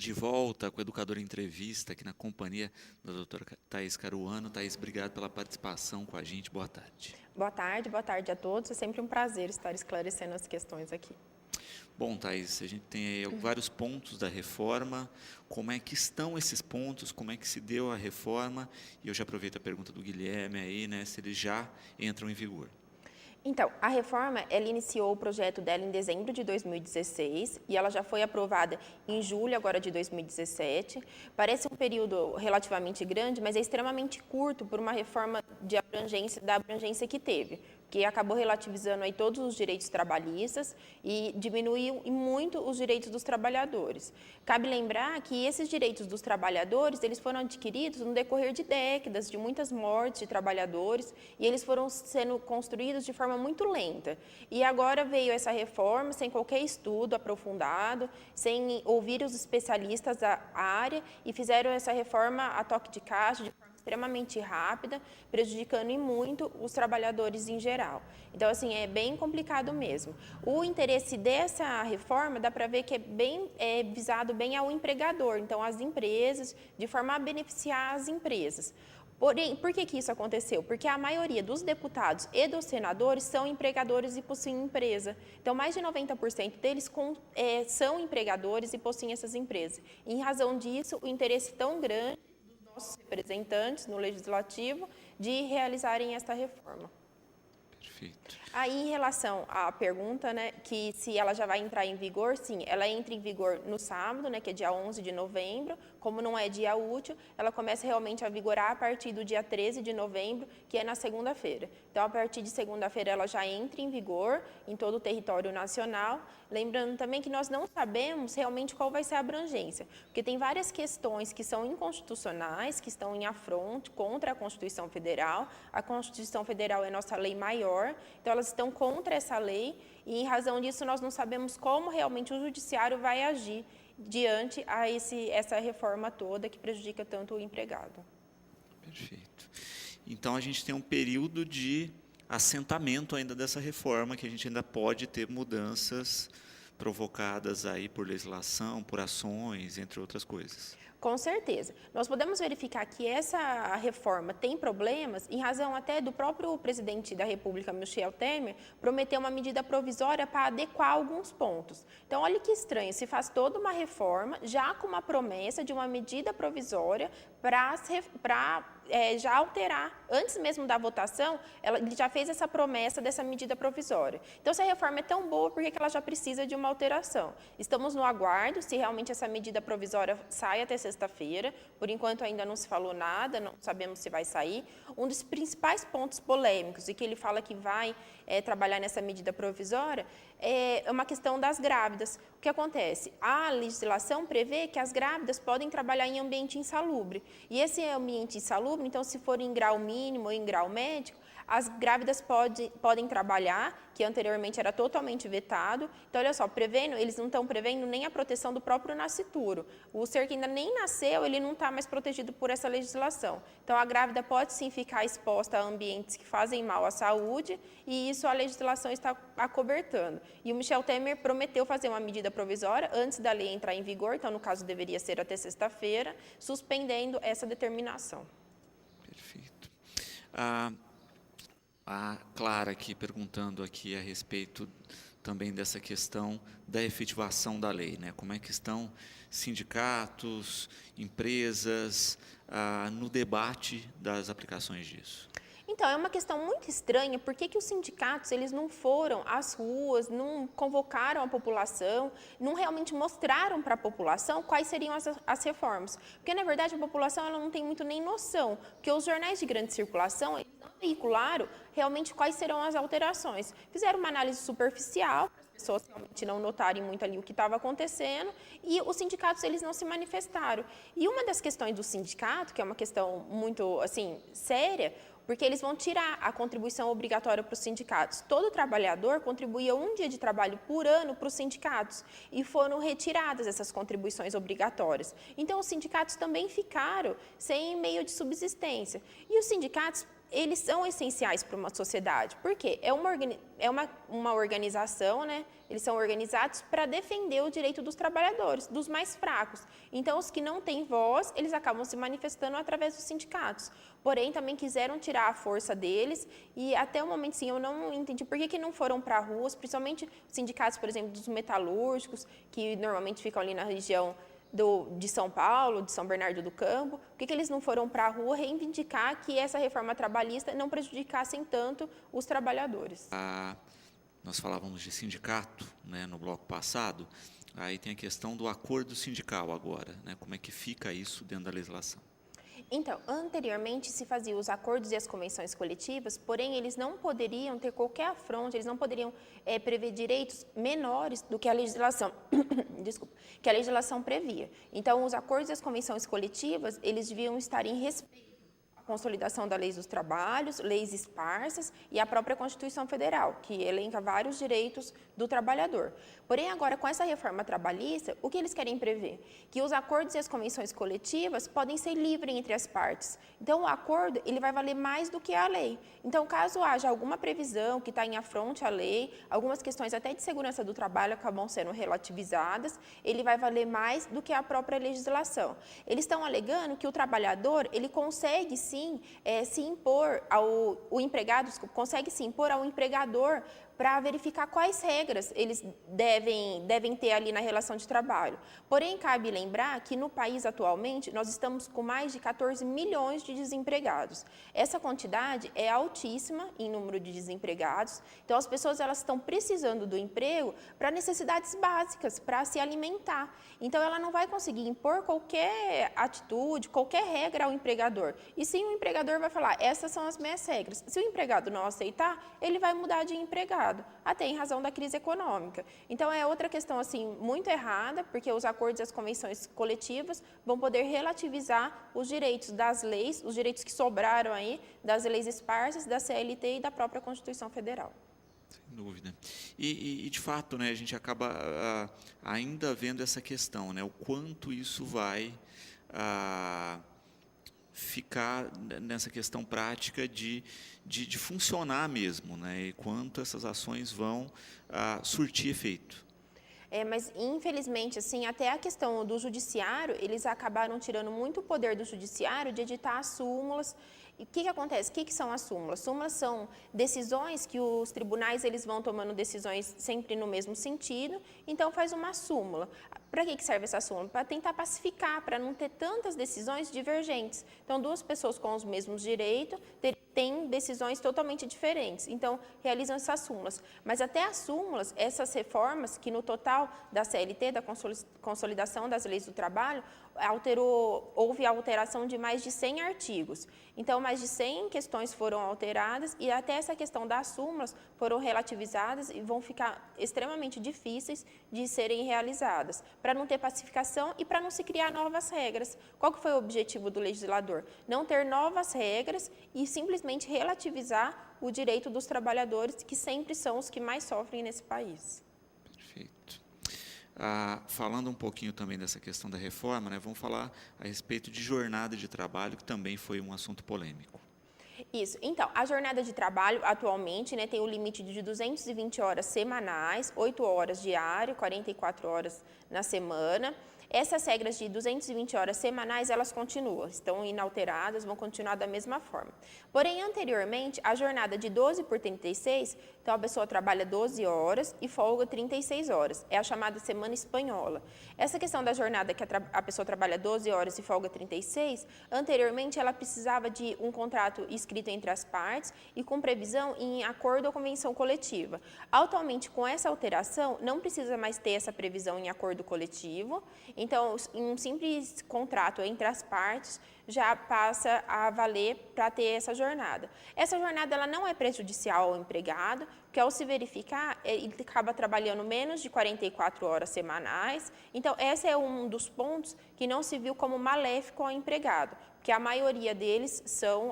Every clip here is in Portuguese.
de volta com o Educador em Entrevista, aqui na companhia da doutora Thaís Caruano. Thaís, obrigado pela participação com a gente. Boa tarde. Boa tarde a todos. É sempre um prazer estar esclarecendo as questões aqui. Bom, Thaís, a gente tem aí vários pontos da reforma. Como é que estão esses pontos? Como é que se deu a reforma? E eu já aproveito a pergunta do Guilherme aí, né, se eles já entram em vigor. Então, a reforma, ela iniciou o projeto dela em dezembro de 2016 e ela já foi aprovada em julho agora de 2017. Parece um período relativamente grande, mas é extremamente curto por uma reforma de abrangência, da abrangência que teve, que acabou relativizando aí todos os direitos trabalhistas e diminuiu muito os direitos dos trabalhadores. Cabe lembrar que esses direitos dos trabalhadores, eles foram adquiridos no decorrer de décadas, de muitas mortes de trabalhadores, e eles foram sendo construídos de forma muito lenta. E agora veio essa reforma sem qualquer estudo aprofundado, sem ouvir os especialistas da área, e fizeram essa reforma a toque de caixa, de forma extremamente rápida, prejudicando e muito os trabalhadores em geral. Então, assim, é bem complicado mesmo. O interesse dessa reforma, dá para ver que é visado bem ao empregador, então, as empresas, de forma a beneficiar as empresas. Porém, por que isso aconteceu? Porque a maioria dos deputados e dos senadores são empregadores e possuem empresa. Então, mais de 90% deles são empregadores e possuem essas empresas. Em razão disso, o interesse tão grande dos nossos representantes no Legislativo de realizarem esta reforma. Perfeito. Aí, em relação à pergunta, né, que se ela já vai entrar em vigor, sim, ela entra em vigor no sábado, né, que é dia 11 de novembro, como não é dia útil, ela começa realmente a vigorar a partir do dia 13 de novembro, que é na segunda-feira. Então, a partir de segunda-feira, ela já entra em vigor em todo o território nacional, lembrando também que nós não sabemos realmente qual vai ser a abrangência, porque tem várias questões que são inconstitucionais, que estão em afronto contra a Constituição Federal. A Constituição Federal é nossa lei maior, então elas estão contra essa lei e, em razão disso, nós não sabemos como realmente o judiciário vai agir diante a essa reforma toda que prejudica tanto o empregado. Perfeito. Então, a gente tem um período de assentamento ainda dessa reforma, que a gente ainda pode ter mudanças provocadas aí por legislação, por ações, entre outras coisas. Com certeza. Nós podemos verificar que essa reforma tem problemas em razão até do próprio presidente da República, Michel Temer, prometer uma medida provisória para adequar alguns pontos. Então, olha que estranho, se faz toda uma reforma já com uma promessa de uma medida provisória para já alterar. Antes mesmo da votação, ele já fez essa promessa dessa medida provisória. Então, se a reforma é tão boa, por que ela já precisa de uma alteração? Estamos no aguardo, se realmente essa medida provisória sai até sexta-feira. Por enquanto, ainda não se falou nada, não sabemos se vai sair. Um dos principais pontos polêmicos, e que ele fala que vai trabalhar nessa medida provisória, é uma questão das grávidas. O que acontece? A legislação prevê que as grávidas podem trabalhar em ambiente insalubre. E esse ambiente insalubre, então, se for em grau mínimo ou em grau médio, as grávidas podem trabalhar, que anteriormente era totalmente vetado. Então, olha só, eles não estão prevendo nem a proteção do próprio nascituro. O ser que ainda nem nasceu, ele não está mais protegido por essa legislação. Então, a grávida pode sim ficar exposta a ambientes que fazem mal à saúde, e isso a legislação está acobertando. E o Michel Temer prometeu fazer uma medida provisória antes da lei entrar em vigor, então, no caso, deveria ser até sexta-feira, suspendendo essa determinação. Perfeito. A Clara aqui perguntando aqui a respeito também dessa questão da efetivação da lei, né? Como é que estão sindicatos, empresas, no debate das aplicações disso? Então, é uma questão muito estranha, por que os sindicatos eles não foram às ruas, não convocaram a população, não realmente mostraram para a população quais seriam as reformas? Porque, na verdade, a população ela não tem muito nem noção, porque os jornais de grande circulação eles não veicularam realmente quais serão as alterações. Fizeram uma análise superficial, para as pessoas realmente não notarem muito ali o que estava acontecendo, e os sindicatos eles não se manifestaram. E uma das questões do sindicato, que é uma questão muito assim séria, porque eles vão tirar a contribuição obrigatória para os sindicatos. Todo trabalhador contribuía 1 dia de trabalho por ano para os sindicatos e foram retiradas essas contribuições obrigatórias. Então, os sindicatos também ficaram sem meio de subsistência. E os sindicatos eles são essenciais para uma sociedade. Por quê? Uma organização, né? Eles são organizados para defender o direito dos trabalhadores, dos mais fracos. Então, os que não têm voz, eles acabam se manifestando através dos sindicatos. Porém, também quiseram tirar a força deles e até o momento, sim, eu não entendi por que não foram para ruas, principalmente os sindicatos, por exemplo, dos metalúrgicos, que normalmente ficam ali na região de São Paulo, de São Bernardo do Campo, por que eles não foram para a rua reivindicar que essa reforma trabalhista não prejudicassem tanto os trabalhadores? Nós falávamos de sindicato, né, no bloco passado, aí tem a questão do acordo sindical agora, né, como é que fica isso dentro da legislação? Então, anteriormente se faziam os acordos e as convenções coletivas, porém eles não poderiam ter qualquer afronta, eles não poderiam prever direitos menores do que a legislação, desculpa, que a legislação previa. Então, os acordos e as convenções coletivas, eles deviam estar em respeito à consolidação da lei dos trabalhos, leis esparsas e a própria Constituição Federal, que elenca vários direitos do trabalhador. Porém, agora, com essa reforma trabalhista, o que eles querem prever? Que os acordos e as convenções coletivas podem ser livres entre as partes. Então, o acordo ele vai valer mais do que a lei. Então, caso haja alguma previsão que está em afronte à lei, algumas questões até de segurança do trabalho acabam sendo relativizadas, ele vai valer mais do que a própria legislação. Eles estão alegando que o trabalhador ele consegue, sim, se impor o empregado, consegue se impor ao empregador para verificar quais regras eles devem ter ali na relação de trabalho. Porém, cabe lembrar que no país atualmente nós estamos com mais de 14 milhões de desempregados. Essa quantidade é altíssima em número de desempregados, então as pessoas elas estão precisando do emprego para necessidades básicas, para se alimentar. Então ela não vai conseguir impor qualquer atitude, qualquer regra ao empregador. E sim, o empregador vai falar, essas são as minhas regras. Se o empregado não aceitar, ele vai mudar de empregado. Até em razão da crise econômica. Então, é outra questão assim muito errada, porque os acordos e as convenções coletivas vão poder relativizar os direitos das leis, os direitos que sobraram aí das leis esparsas, da CLT e da própria Constituição Federal. Sem dúvida. E de fato, né, a gente acaba ainda vendo essa questão, né, o quanto isso vai ficar nessa questão prática de funcionar mesmo, né? E quanto essas ações vão surtir efeito. Mas, infelizmente, assim, até a questão do judiciário, eles acabaram tirando muito poder do judiciário de editar as súmulas. E o que acontece? O que são as súmulas? Súmulas são decisões que os tribunais eles vão tomando decisões sempre no mesmo sentido, então faz uma súmula. Para que serve essa súmula? Para tentar pacificar, para não ter tantas decisões divergentes. Então, duas pessoas com os mesmos direitos têm decisões totalmente diferentes. Então, realizam essas súmulas. Mas até as súmulas, essas reformas, que no total da CLT, da consolidação das leis do trabalho, houve alteração de mais de 100 artigos. Então, mais de 100 questões foram alteradas e até essa questão das súmulas foram relativizadas e vão ficar extremamente difíceis de serem realizadas, para não ter pacificação e para não se criar novas regras. Qual que foi o objetivo do legislador? Não ter novas regras e simplesmente relativizar o direito dos trabalhadores, que sempre são os que mais sofrem nesse país. Perfeito. Falando um pouquinho também dessa questão da reforma, né, vamos falar a respeito de jornada de trabalho, que também foi um assunto polêmico. Isso. Então, a jornada de trabalho atualmente, né, tem o limite de 220 horas semanais, 8 horas diário, 44 horas na semana. Essas regras de 220 horas semanais, elas continuam, estão inalteradas, vão continuar da mesma forma. Porém, anteriormente, a jornada de 12 por 36, então a pessoa trabalha 12 horas e folga 36 horas. É a chamada semana espanhola. Essa questão da jornada que a pessoa trabalha 12 horas e folga 36, anteriormente ela precisava de um contrato escrito entre as partes e com previsão em acordo ou convenção coletiva. Atualmente, com essa alteração, não precisa mais ter essa previsão em acordo coletivo. Então, um simples contrato entre as partes já passa a valer para ter essa jornada. Essa jornada ela não é prejudicial ao empregado, porque ao se verificar, ele acaba trabalhando menos de 44 horas semanais. Então, esse é um dos pontos que não se viu como maléfico ao empregado, porque a maioria deles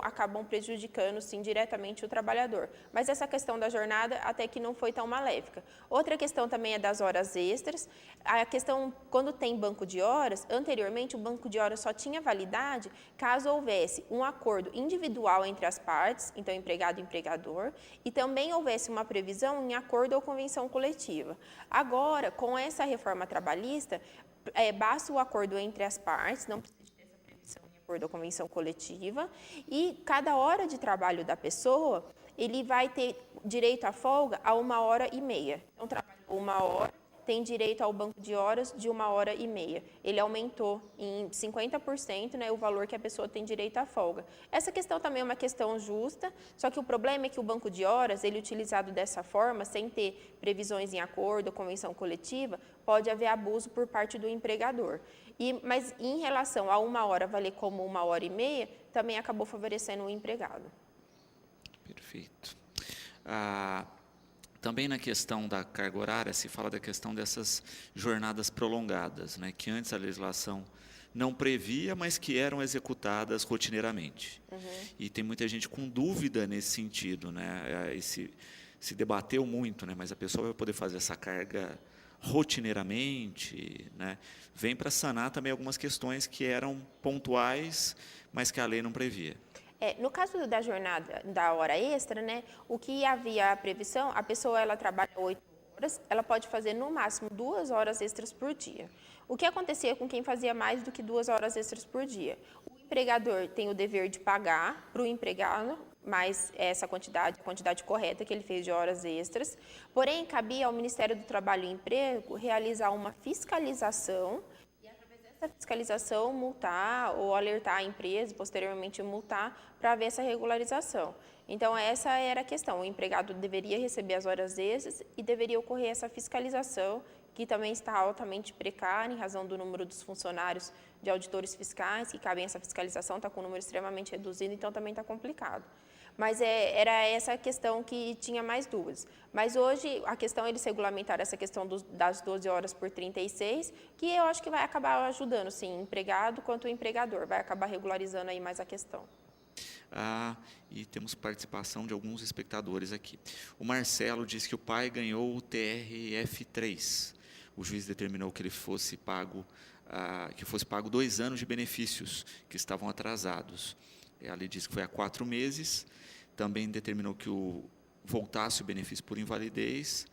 acabam prejudicando, sim, diretamente o trabalhador. Mas essa questão da jornada até que não foi tão maléfica. Outra questão também é das horas extras. A questão, quando tem banco de horas, anteriormente o banco de horas só tinha validade caso houvesse um acordo individual entre as partes, então empregado e empregador, e também houvesse uma previsão em acordo ou convenção coletiva. Agora, com essa reforma trabalhista, basta o acordo entre as partes, não precisa ter essa previsão em acordo ou convenção coletiva, e cada hora de trabalho da pessoa, ele vai ter direito à folga a 1h30. Então, trabalhou 1 hora, tem direito ao banco de horas de 1h30. Ele aumentou em 50%, né, o valor que a pessoa tem direito à folga. Essa questão também é uma questão justa, só que o problema é que o banco de horas, ele utilizado dessa forma, sem ter previsões em acordo ou convenção coletiva, pode haver abuso por parte do empregador. Mas em relação a 1 hora valer como 1h30, também acabou favorecendo o empregado. Perfeito. Também na questão da carga horária, se fala da questão dessas jornadas prolongadas, né, que antes a legislação não previa, mas que eram executadas rotineiramente. E tem muita gente com dúvida nesse sentido, né, se debateu muito, né, mas a pessoa vai poder fazer essa carga rotineiramente, né, vem para sanar também algumas questões que eram pontuais, mas que a lei não previa. No caso da jornada da hora extra, né, o que havia a previsão, a pessoa ela trabalha 8 horas, ela pode fazer no máximo 2 horas extras por dia. O que acontecia com quem fazia mais do que 2 horas extras por dia? O empregador tem o dever de pagar para o empregado mais essa quantidade, a quantidade correta que ele fez de horas extras, porém cabia ao Ministério do Trabalho e Emprego realizar uma fiscalização, essa fiscalização, multar ou alertar a empresa, posteriormente multar, para ver essa regularização. Então, essa era a questão. O empregado deveria receber as horas extras e deveria ocorrer essa fiscalização, que também está altamente precária, em razão do número dos funcionários de auditores fiscais, que cabem essa fiscalização, está com um número extremamente reduzido, então também está complicado. Mas era essa questão que tinha mais dúvidas. Mas hoje, a questão é eles regulamentar essa questão das 12 horas por 36, que eu acho que vai acabar ajudando, sim, o empregado quanto o empregador, vai acabar regularizando aí mais a questão. E temos participação de alguns espectadores aqui. O Marcelo diz que o pai ganhou o TRF3. O juiz determinou que ele fosse pago 2 anos de benefícios que estavam atrasados. A lei diz que foi há 4 meses, também determinou que voltasse o benefício por invalidez.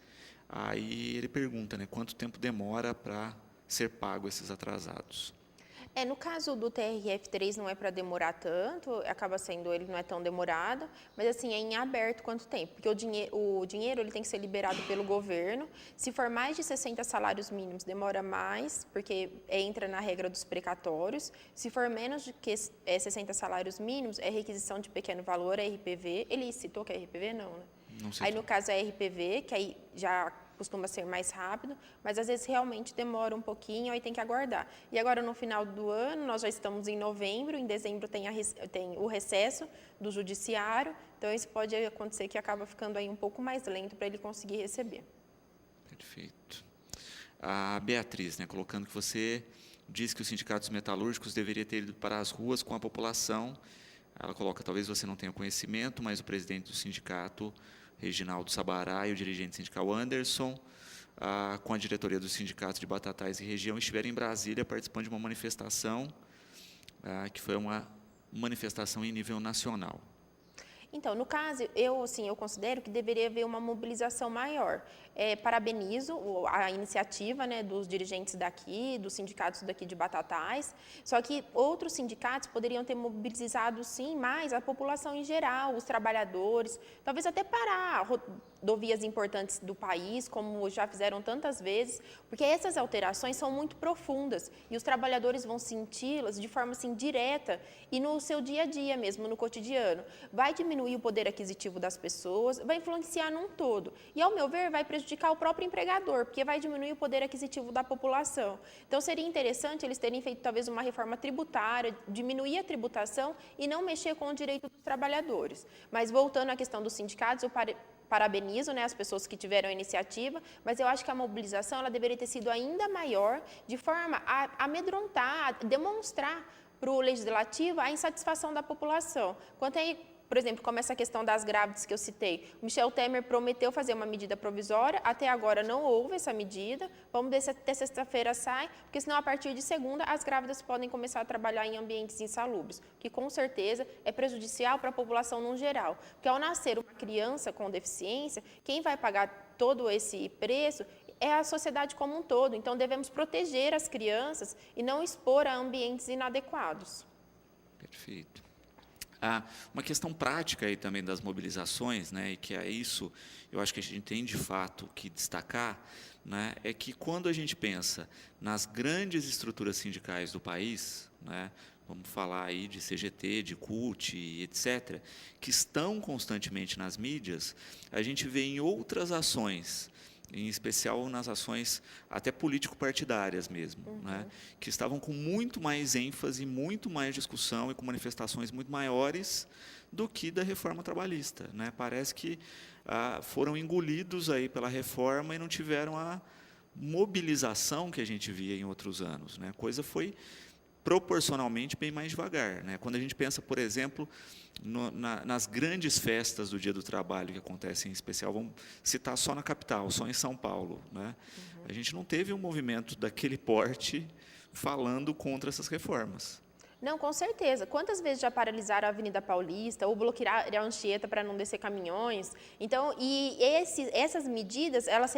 Aí ele pergunta, né, quanto tempo demora para ser pago esses atrasados? No caso do TRF3 não é para demorar tanto, acaba sendo, ele não é tão demorado, mas assim, é em aberto quanto tempo, porque o dinheiro ele tem que ser liberado pelo governo, se for mais de 60 salários mínimos demora mais, porque entra na regra dos precatórios, se for menos de que 60 salários mínimos, é requisição de pequeno valor, é RPV, ele citou que é RPV? Não, né? Não sei. Aí no caso é RPV, que aí já costuma ser mais rápido, mas às vezes realmente demora um pouquinho, aí tem que aguardar. E agora no final do ano, nós já estamos em novembro, em dezembro tem o recesso do judiciário, então isso pode acontecer que acaba ficando aí um pouco mais lento para ele conseguir receber. Perfeito. A Beatriz, né, colocando que você disse que os sindicatos metalúrgicos deveriam ter ido para as ruas com a população, ela coloca, talvez você não tenha conhecimento, mas o presidente do sindicato, Reginaldo Sabará, e o dirigente sindical Anderson, com a diretoria dos sindicatos de Batatais e região, estiveram em Brasília participando de uma manifestação, que foi uma manifestação em nível nacional. Então, no caso, eu considero que deveria haver uma mobilização maior. Parabenizo a iniciativa, né, dos dirigentes daqui, dos sindicatos daqui de Batatais, só que outros sindicatos poderiam ter mobilizado, sim, mais a população em geral, os trabalhadores, talvez até parar rodovias importantes do país, como já fizeram tantas vezes, porque essas alterações são muito profundas e os trabalhadores vão senti-las de forma assim, direta e no seu dia a dia mesmo, no cotidiano. Vai diminuir o poder aquisitivo das pessoas, vai influenciar num todo. E, ao meu ver, vai prejudicar o próprio empregador, porque vai diminuir o poder aquisitivo da população. Então, seria interessante eles terem feito talvez uma reforma tributária, diminuir a tributação e não mexer com o direito dos trabalhadores. Mas, voltando à questão dos sindicatos, eu parabenizo, né, as pessoas que tiveram a iniciativa, mas eu acho que a mobilização ela deveria ter sido ainda maior, de forma a amedrontar, a demonstrar para o legislativo a insatisfação da população. Quanto aí, por exemplo, como essa questão das grávidas que eu citei, o Michel Temer prometeu fazer uma medida provisória, até agora não houve essa medida, vamos ver se até sexta-feira sai, porque senão a partir de segunda as grávidas podem começar a trabalhar em ambientes insalubres, que com certeza é prejudicial para a população no geral, porque ao nascer uma criança com deficiência, quem vai pagar todo esse preço é a sociedade como um todo, então devemos proteger as crianças e não expor a ambientes inadequados. Perfeito. Uma questão prática aí também das mobilizações, né, e que é isso, eu acho que a gente tem de fato que destacar, né, é que quando a gente pensa nas grandes estruturas sindicais do país, né, vamos falar aí de CGT, de CUT, etc., que estão constantemente nas mídias, a gente vê em outras ações, em especial nas ações até político-partidárias mesmo, né, que estavam com muito mais ênfase, muito mais discussão e com manifestações muito maiores do que da reforma trabalhista, né. Parece que foram engolidos aí pela reforma e não tiveram a mobilização que a gente via em outros anos, né. A coisa foi proporcionalmente bem mais devagar, né? Quando a gente pensa, por exemplo, nas grandes festas do Dia do Trabalho que acontecem, em especial, vamos citar só na capital, só em São Paulo, né? A gente não teve um movimento daquele porte falando contra essas reformas. Não, com certeza. Quantas vezes já paralisaram a Avenida Paulista ou bloquearam a Anchieta para não descer caminhões? Então, essas medidas, elas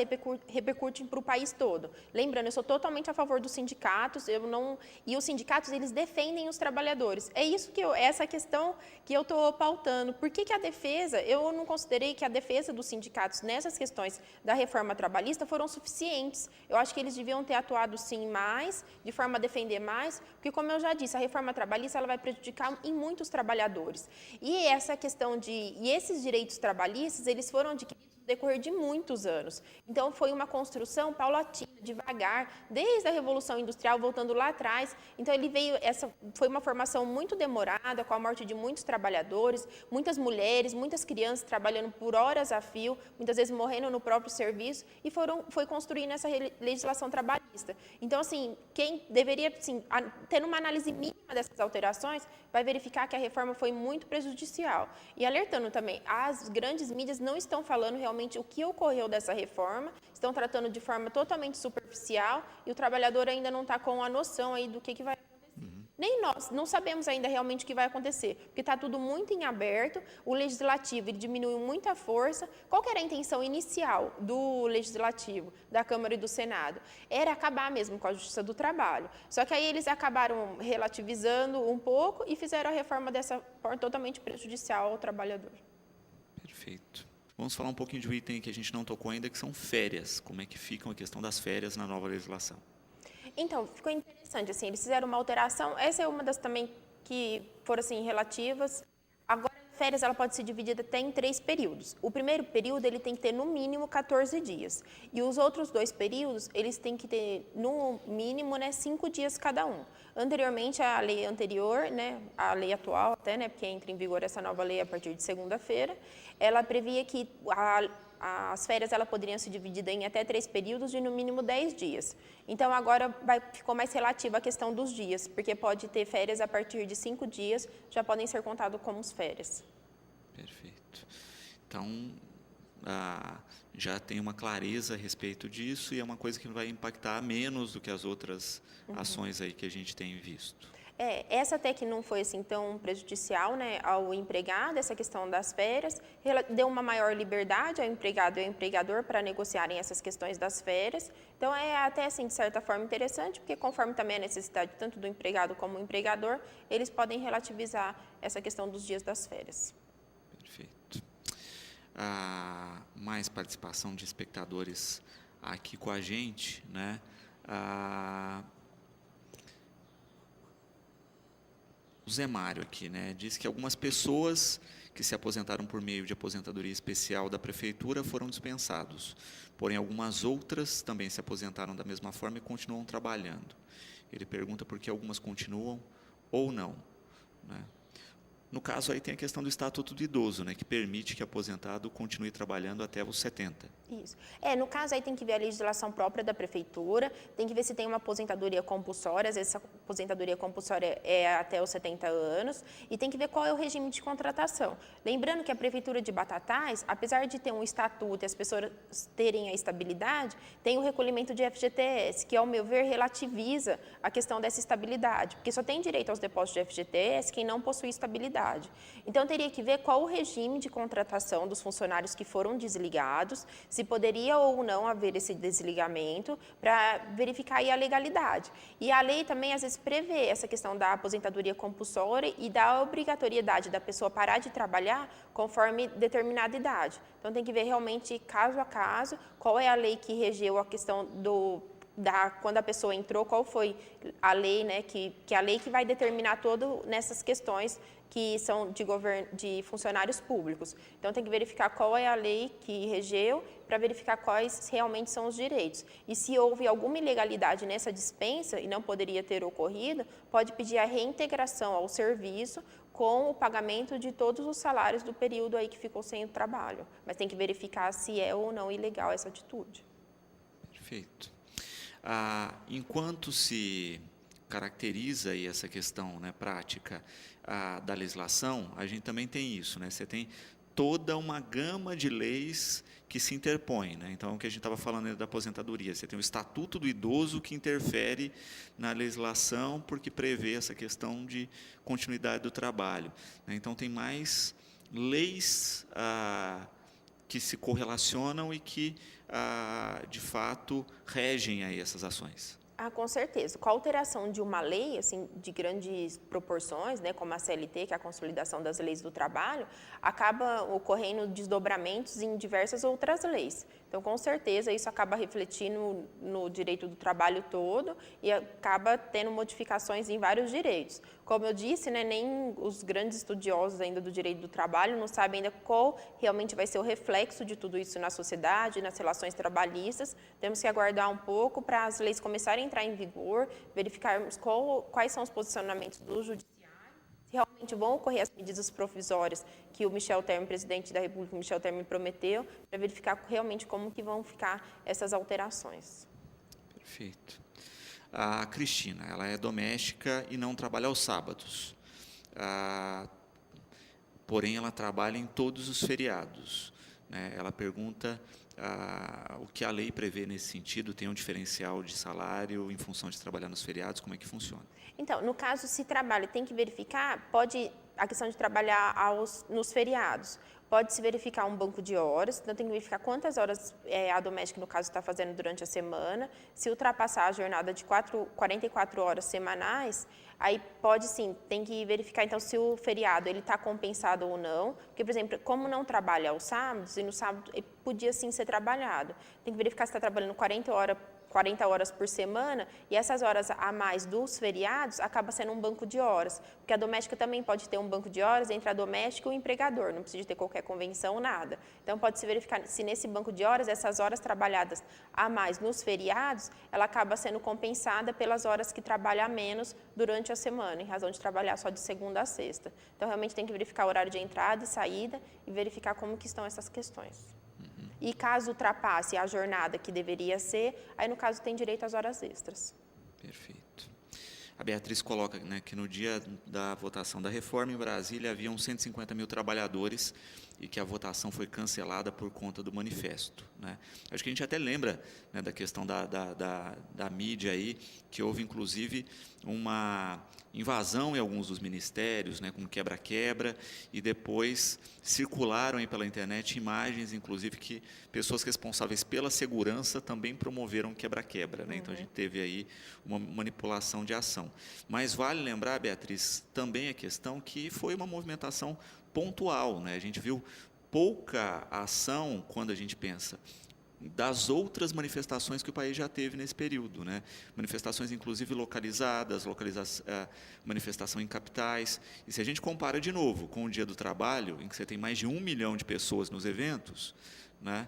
repercutem para o país todo. Lembrando, eu sou totalmente a favor dos sindicatos, e os sindicatos, eles defendem os trabalhadores. É isso essa questão que eu estou pautando. Por que a defesa, eu não considerei que a defesa dos sindicatos nessas questões da reforma trabalhista foram suficientes. Eu acho que eles deviam ter atuado, sim, mais, de forma a defender mais, porque, como eu já disse, a reforma trabalhista ela vai prejudicar em muitos trabalhadores. E essa questão e esses direitos trabalhistas, eles foram adquiridos no decorrer de muitos anos. Então, foi uma construção paulatina, devagar, desde a Revolução Industrial, voltando lá atrás. Então, foi uma formação muito demorada, com a morte de muitos trabalhadores, muitas mulheres, muitas crianças trabalhando por horas a fio, muitas vezes morrendo no próprio serviço, e foi construindo essa legislação trabalhista. Então, assim, quem deveria, assim, ter uma análise mínima dessas alterações, vai verificar que a reforma foi muito prejudicial. E alertando também, as grandes mídias não estão falando realmente o que ocorreu dessa reforma, estão tratando de forma totalmente superficial, e o trabalhador ainda não está com a noção aí do que vai acontecer. Nem nós não sabemos ainda realmente o que vai acontecer, porque está tudo muito em aberto, o legislativo ele diminuiu muita força. Qual que era a intenção inicial do legislativo, da Câmara e do Senado? Era acabar mesmo com a Justiça do Trabalho. Só que aí eles acabaram relativizando um pouco e fizeram a reforma dessa forma totalmente prejudicial ao trabalhador. Perfeito. Vamos falar um pouquinho de um item que a gente não tocou ainda, que são férias. Como é que fica a questão das férias na nova legislação? Então, ficou interessante, assim, eles fizeram uma alteração, essa é uma das também que foram, assim, relativas. Agora, a férias, ela pode ser dividida até em 3 períodos. O primeiro período, ele tem que ter, no mínimo, 14 dias. E os outros 2 períodos, eles têm que ter, no mínimo, 5 dias cada um. Anteriormente, a lei anterior, né, a lei atual até, né, porque entra em vigor essa nova lei a partir de segunda-feira, ela previa que as férias poderiam ser divididas em até 3 períodos de no mínimo 10 dias. Então, agora ficou mais relativa a questão dos dias, porque pode ter férias a partir de 5 dias, já podem ser contados como férias. Perfeito. Então, já tem uma clareza a respeito disso e é uma coisa que vai impactar menos do que as outras ações aí que a gente tem visto. Essa até que não foi assim tão prejudicial, né, ao empregado, essa questão das férias, deu uma maior liberdade ao empregado e ao empregador para negociarem essas questões das férias. Então, é até assim, de certa forma, interessante, porque conforme também a necessidade tanto do empregado como do empregador, eles podem relativizar essa questão dos dias das férias. Perfeito. Mais participação de espectadores aqui com a gente, né? O Zé Mário aqui, né, diz que algumas pessoas que se aposentaram por meio de aposentadoria especial da prefeitura foram dispensados, porém algumas outras também se aposentaram da mesma forma e continuam trabalhando. Ele pergunta por que algumas continuam ou não, né? No caso, aí tem a questão do Estatuto do Idoso, né, que permite que aposentado continue trabalhando até os 70. Isso. No caso aí tem que ver a legislação própria da prefeitura, tem que ver se tem uma aposentadoria compulsória, às vezes essa aposentadoria compulsória é até os 70 anos, e tem que ver qual é o regime de contratação. Lembrando que a prefeitura de Batatais, apesar de ter um estatuto e as pessoas terem a estabilidade, tem o recolhimento de FGTS, que ao meu ver relativiza a questão dessa estabilidade, porque só tem direito aos depósitos de FGTS quem não possui estabilidade. Então teria que ver qual o regime de contratação dos funcionários que foram desligados, se poderia ou não haver esse desligamento, para verificar aí a legalidade. E a lei também, às vezes, prevê essa questão da aposentadoria compulsória e da obrigatoriedade da pessoa parar de trabalhar conforme determinada idade. Então, tem que ver realmente, caso a caso, qual é a lei que regeu a questão quando a pessoa entrou, qual foi a lei, né, que a lei que vai determinar todo nessas questões que são de funcionários públicos. Então, tem que verificar qual é a lei que regeu para verificar quais realmente são os direitos. E se houve alguma ilegalidade nessa dispensa, e não poderia ter ocorrido, pode pedir a reintegração ao serviço com o pagamento de todos os salários do período aí que ficou sem o trabalho. Mas tem que verificar se é ou não ilegal essa atitude. Perfeito. Enquanto se caracteriza aí essa questão, né, prática da legislação, a gente também tem isso, né? Você tem toda uma gama de leis que se interpõem, né? Então, o que a gente estava falando da aposentadoria, você tem o Estatuto do Idoso que interfere na legislação porque prevê essa questão de continuidade do trabalho, né? Então, tem mais leis que se correlacionam e que, de fato, regem aí essas ações. Com certeza. Com a alteração de uma lei, assim, de grandes proporções, né, como a CLT, que é a Consolidação das Leis do Trabalho, acaba ocorrendo desdobramentos em diversas outras leis. Então, com certeza, isso acaba refletindo no direito do trabalho todo e acaba tendo modificações em vários direitos. Como eu disse, né, nem os grandes estudiosos ainda do direito do trabalho não sabem ainda qual realmente vai ser o reflexo de tudo isso na sociedade, nas relações trabalhistas. Temos que aguardar um pouco para as leis começarem a entrar em vigor, verificarmos quais são os posicionamentos do judiciário, se realmente vão ocorrer as medidas provisórias que o Michel Temer, presidente da República, Michel Temer, prometeu, para verificar realmente como que vão ficar essas alterações. Perfeito. A Cristina, ela é doméstica e não trabalha aos sábados. Porém, ela trabalha em todos os feriados, né? Ela pergunta o que a lei prevê nesse sentido, tem um diferencial de salário em função de trabalhar nos feriados, como é que funciona? Então, no caso, se trabalha, tem que verificar, a questão de trabalhar nos feriados. Pode-se verificar um banco de horas, então tem que verificar quantas horas a doméstica, no caso, está fazendo durante a semana. Se ultrapassar a jornada de 44 horas semanais, aí pode sim, tem que verificar então se o feriado está compensado ou não. Porque, por exemplo, como não trabalha aos sábados, e no sábado podia sim ser trabalhado. Tem que verificar se está trabalhando 40 horas por semana, e essas horas a mais dos feriados acaba sendo um banco de horas, porque a doméstica também pode ter um banco de horas entre a doméstica e o empregador, não precisa ter qualquer convenção, nada. Então, pode-se verificar se nesse banco de horas, essas horas trabalhadas a mais nos feriados, ela acaba sendo compensada pelas horas que trabalha a menos durante a semana, em razão de trabalhar só de segunda a sexta. Então, realmente tem que verificar o horário de entrada e saída e verificar como que estão essas questões. E caso ultrapasse a jornada que deveria ser, aí no caso tem direito às horas extras. Perfeito. A Beatriz coloca, né, que no dia da votação da reforma em Brasília haviam 150 mil trabalhadores e que a votação foi cancelada por conta do manifesto, né? Acho que a gente até lembra, né, da questão da mídia aí, que houve inclusive uma invasão em alguns dos ministérios, né, com quebra-quebra, e depois circularam aí pela internet imagens, inclusive, que pessoas responsáveis pela segurança também promoveram quebra-quebra, né? Então, a gente teve aí uma manipulação de ação. Mas vale lembrar, Beatriz, também a questão que foi uma movimentação pontual, né? A gente viu pouca ação quando a gente pensa das outras manifestações que o país já teve nesse período, né? Manifestações, inclusive, localizadas, manifestação em capitais. E se a gente compara de novo com o Dia do Trabalho, em que você tem mais de 1 milhão de pessoas nos eventos, né,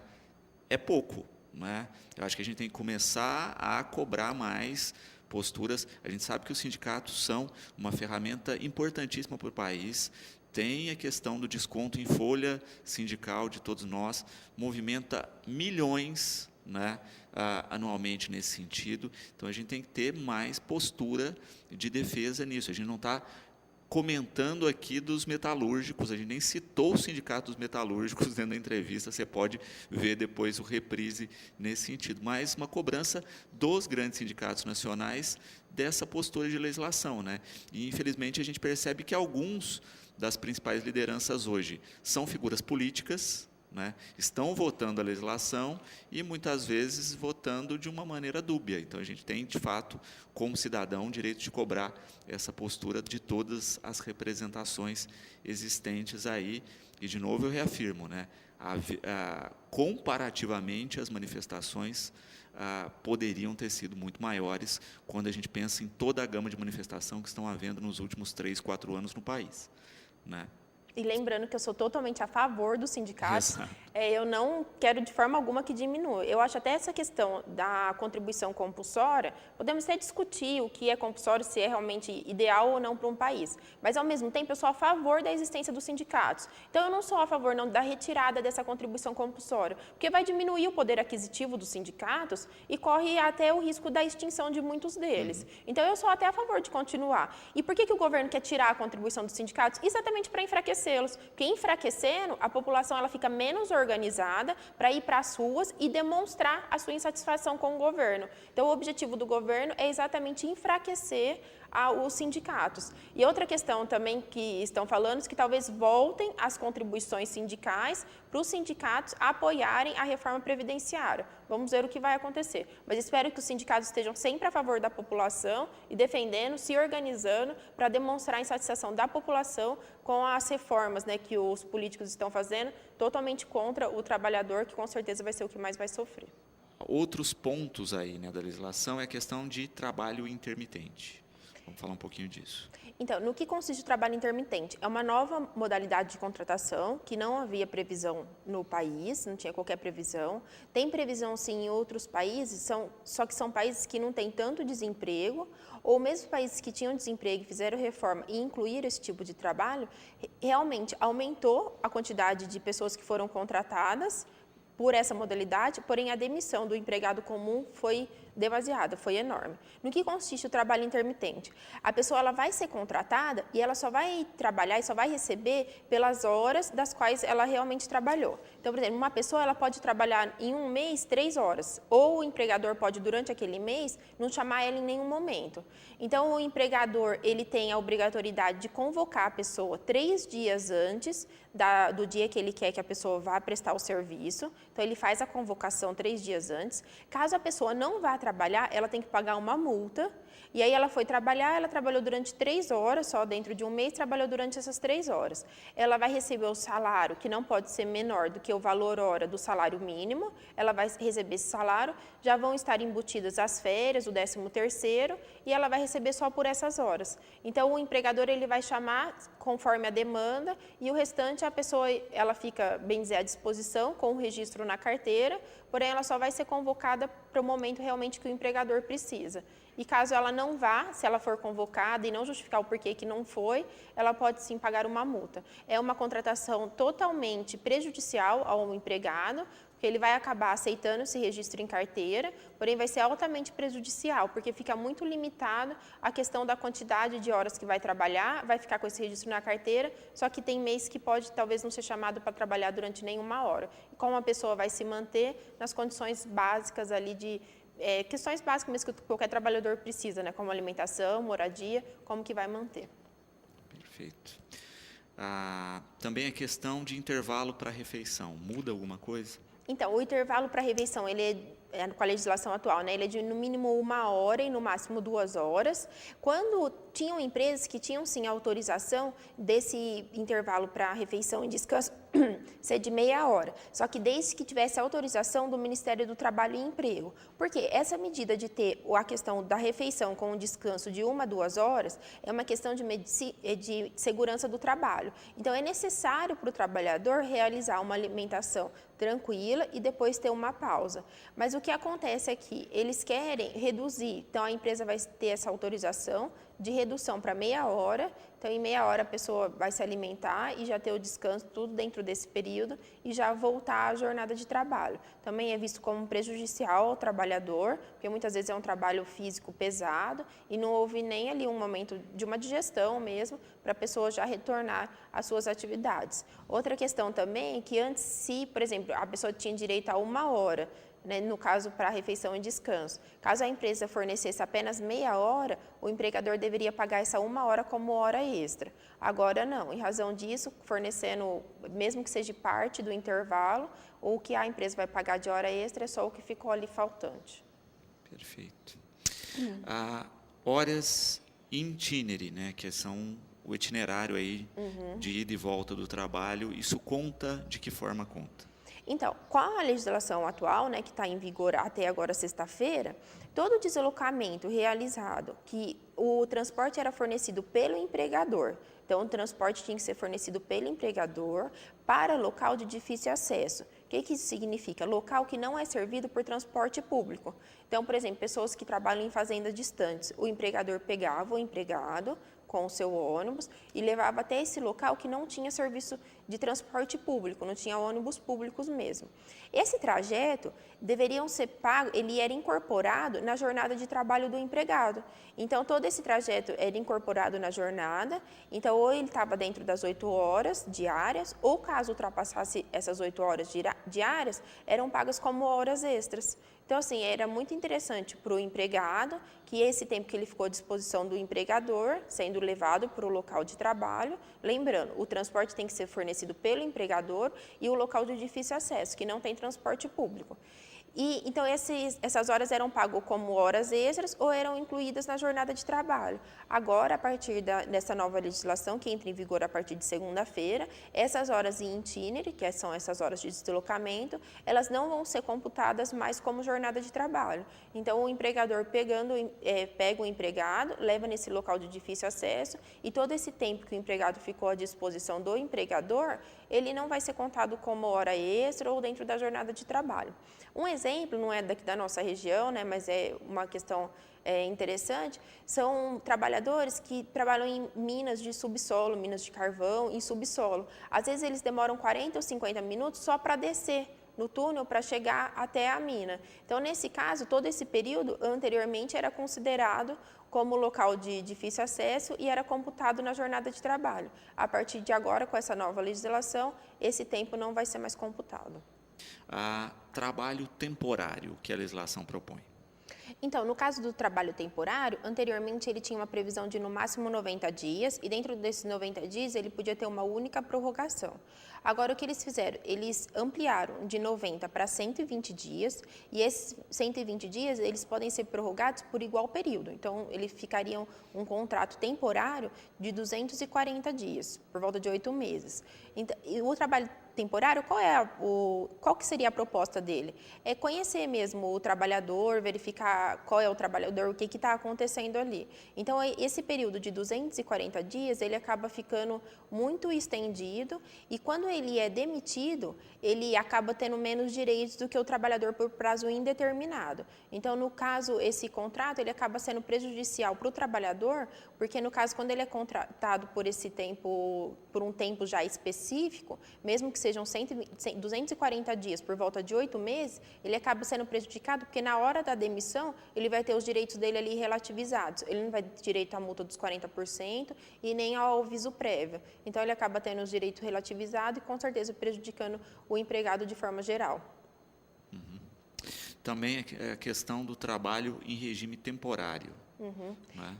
é pouco, né? Eu acho que a gente tem que começar a cobrar mais posturas. A gente sabe que os sindicatos são uma ferramenta importantíssima para o país, Tem a questão do desconto em folha sindical de todos nós, movimenta milhões, né, anualmente nesse sentido. Então, a gente tem que ter mais postura de defesa nisso. A gente não está comentando aqui dos metalúrgicos, a gente nem citou o sindicato dos metalúrgicos dentro da entrevista, você pode ver depois o reprise nesse sentido, mas uma cobrança dos grandes sindicatos nacionais dessa postura de legislação, né? E, infelizmente, a gente percebe que alguns das principais lideranças hoje são figuras políticas, né, estão votando a legislação e, muitas vezes, votando de uma maneira dúbia. Então, a gente tem, de fato, como cidadão, o direito de cobrar essa postura de todas as representações existentes aí. E, de novo, eu reafirmo, né, comparativamente, as manifestações poderiam ter sido muito maiores quando a gente pensa em toda a gama de manifestação que estão havendo nos últimos 3, 4 anos no país, né? E lembrando que eu sou totalmente a favor dos sindicatos, Exato. Eu não quero de forma alguma que diminua. Eu acho até essa questão da contribuição compulsória, podemos até discutir o que é compulsório, se é realmente ideal ou não para um país. Mas, ao mesmo tempo, eu sou a favor da existência dos sindicatos. Então, eu não sou a favor não da retirada dessa contribuição compulsória, porque vai diminuir o poder aquisitivo dos sindicatos e corre até o risco da extinção de muitos deles. Então, eu sou até a favor de continuar. E por que o governo quer tirar a contribuição dos sindicatos? Exatamente para enfraquecê-los. Porque, enfraquecendo, a população ela fica menos organizada para ir para as ruas e demonstrar a sua insatisfação com o governo. Então, o objetivo do governo é exatamente enfraquecer os sindicatos. E outra questão também que estão falando é que talvez voltem as contribuições sindicais para os sindicatos apoiarem a reforma previdenciária. Vamos ver o que vai acontecer. Mas espero que os sindicatos estejam sempre a favor da população e defendendo, se organizando para demonstrar a insatisfação da população com as reformas, né, que os políticos estão fazendo, totalmente contra o trabalhador, que com certeza vai ser o que mais vai sofrer. Outros pontos aí, né, da legislação é a questão de trabalho intermitente. Vamos falar um pouquinho disso. Então, no que consiste o trabalho intermitente? É uma nova modalidade de contratação que não havia previsão no país, não tinha qualquer previsão. Tem previsão, sim, em outros países, só que são países que não têm tanto desemprego, ou mesmo países que tinham desemprego e fizeram reforma e incluíram esse tipo de trabalho, realmente aumentou a quantidade de pessoas que foram contratadas por essa modalidade, porém a demissão do empregado comum foi demasiada, foi enorme. No que consiste o trabalho intermitente? A pessoa ela vai ser contratada e ela só vai trabalhar e só vai receber pelas horas das quais ela realmente trabalhou. Então, por exemplo, uma pessoa ela pode trabalhar em um mês 3 horas, ou o empregador pode, durante aquele mês, não chamar ela em nenhum momento. Então, o empregador ele tem a obrigatoriedade de convocar a pessoa 3 dias antes do dia que ele quer que a pessoa vá prestar o serviço. Então, ele faz a convocação 3 dias antes. Caso a pessoa não vá trabalhar, ela tem que pagar uma multa. E aí ela foi trabalhar, ela trabalhou durante 3 horas, só dentro de um mês, trabalhou durante essas 3 horas. Ela vai receber o salário, que não pode ser menor do que o valor hora do salário mínimo, ela vai receber esse salário, já vão estar embutidas as férias, o 13º, e ela vai receber só por essas horas. Então, o empregador ele vai chamar conforme a demanda, e o restante a pessoa ela fica, bem dizer, à disposição, com o registro na carteira, porém ela só vai ser convocada para o momento realmente que o empregador precisa. E caso ela não vá, se ela for convocada e não justificar o porquê que não foi, ela pode sim pagar uma multa. É uma contratação totalmente prejudicial ao empregado, porque ele vai acabar aceitando esse registro em carteira, porém vai ser altamente prejudicial, porque fica muito limitado a questão da quantidade de horas que vai trabalhar, vai ficar com esse registro na carteira, só que tem mês que pode talvez não ser chamado para trabalhar durante nenhuma hora. E como a pessoa vai se manter nas condições básicas ali de questões básicas mesmo que qualquer trabalhador precisa, né, como alimentação, moradia, como que vai manter. Perfeito. Também a questão de intervalo para refeição, muda alguma coisa? Então, o intervalo para refeição, ele com a legislação atual, né, ele é de no mínimo 1 hora e no máximo 2 horas. Quando tinham empresas que tinham sim autorização desse intervalo para refeição e descanso ser de meia hora, só que desde que tivesse autorização do Ministério do Trabalho e Emprego. Porque essa medida de ter a questão da refeição com um descanso de 1 a 2 horas é uma questão de segurança do trabalho. Então, é necessário para o trabalhador realizar uma alimentação tranquila e depois ter uma pausa. Mas o que acontece é que eles querem reduzir, então a empresa vai ter essa autorização de redução para meia hora. Então, em meia hora, a pessoa vai se alimentar e já ter o descanso, tudo dentro desse período, e já voltar à jornada de trabalho. Também é visto como prejudicial ao trabalhador, porque muitas vezes é um trabalho físico pesado e não houve nem ali um momento de uma digestão mesmo, para a pessoa já retornar às suas atividades. Outra questão também é que antes, se, por exemplo, a pessoa tinha direito a 1 hora, né, no caso, para refeição e descanso. Caso a empresa fornecesse apenas meia hora, o empregador deveria pagar essa 1 hora como hora extra. Agora não, em razão disso, fornecendo, mesmo que seja parte do intervalo, o que a empresa vai pagar de hora extra é só o que ficou ali faltante. Perfeito. Horas in itinere, né, que são o itinerário aí de ida e volta do trabalho, isso conta? De que forma conta? Então, com a legislação atual, né, que está em vigor até agora sexta-feira, todo deslocamento realizado que o transporte era fornecido pelo empregador, então o transporte tinha que ser fornecido pelo empregador para local de difícil acesso. O que isso significa? Local que não é servido por transporte público. Então, por exemplo, pessoas que trabalham em fazendas distantes, o empregador pegava o empregado com o seu ônibus e levava até esse local que não tinha serviço de transporte público, não tinha ônibus públicos mesmo. Esse trajeto deveriam ser pago, ele era incorporado na jornada de trabalho do empregado. Então, todo esse trajeto era incorporado na jornada, então ou ele estava dentro das 8 horas diárias, ou caso ultrapassasse essas 8 horas diárias, eram pagas como horas extras. Então, assim, era muito interessante para o empregado que esse tempo que ele ficou à disposição do empregador, sendo levado para o local de trabalho, lembrando, o transporte tem que ser fornecido pelo empregador e o local de difícil acesso, que não tem transporte público. E, então, essas horas eram pagas como horas extras ou eram incluídas na jornada de trabalho. Agora, a partir dessa nova legislação, que entra em vigor a partir de segunda-feira, essas horas em itinere, que são essas horas de deslocamento, elas não vão ser computadas mais como jornada de trabalho. Então, o empregador pega o empregado, leva nesse local de difícil acesso e todo esse tempo que o empregado ficou à disposição do empregador, ele não vai ser contado como hora extra ou dentro da jornada de trabalho. Um exemplo, não é daqui da nossa região, né, mas é uma questão interessante, são trabalhadores que trabalham em minas de subsolo, minas de carvão em subsolo. Às vezes eles demoram 40 ou 50 minutos só para descer no túnel para chegar até a mina. Então, nesse caso, todo esse período anteriormente era considerado como local de difícil acesso e era computado na jornada de trabalho. A partir de agora, com essa nova legislação, esse tempo não vai ser mais computado. Trabalho temporário que a legislação propõe. Então, no caso do trabalho temporário, anteriormente ele tinha uma previsão de no máximo 90 dias e dentro desses 90 dias ele podia ter uma única prorrogação. Agora, o que eles fizeram? Eles ampliaram de 90 para 120 dias e esses 120 dias eles podem ser prorrogados por igual período. Então, eles ficariam um contrato temporário de 240 dias, por volta de 8 meses. Então, o trabalho temporário, qual que seria a proposta dele? É conhecer mesmo o trabalhador, verificar qual é o trabalhador, o que está acontecendo ali. Então, esse período de 240 dias, ele acaba ficando muito estendido e quando ele é demitido, ele acaba tendo menos direitos do que o trabalhador por prazo indeterminado. Então, no caso, esse contrato, ele acaba sendo prejudicial para o trabalhador, porque no caso, quando ele é contratado por um tempo já específico, mesmo que sejam 240 dias por volta de 8 meses, ele acaba sendo prejudicado porque na hora da demissão ele vai ter os direitos dele ali relativizados. Ele não vai ter direito à multa dos 40% e nem ao aviso prévio. Então ele acaba tendo os direitos relativizados e com certeza prejudicando o empregado de forma geral. Também a questão do trabalho em regime temporário. Né?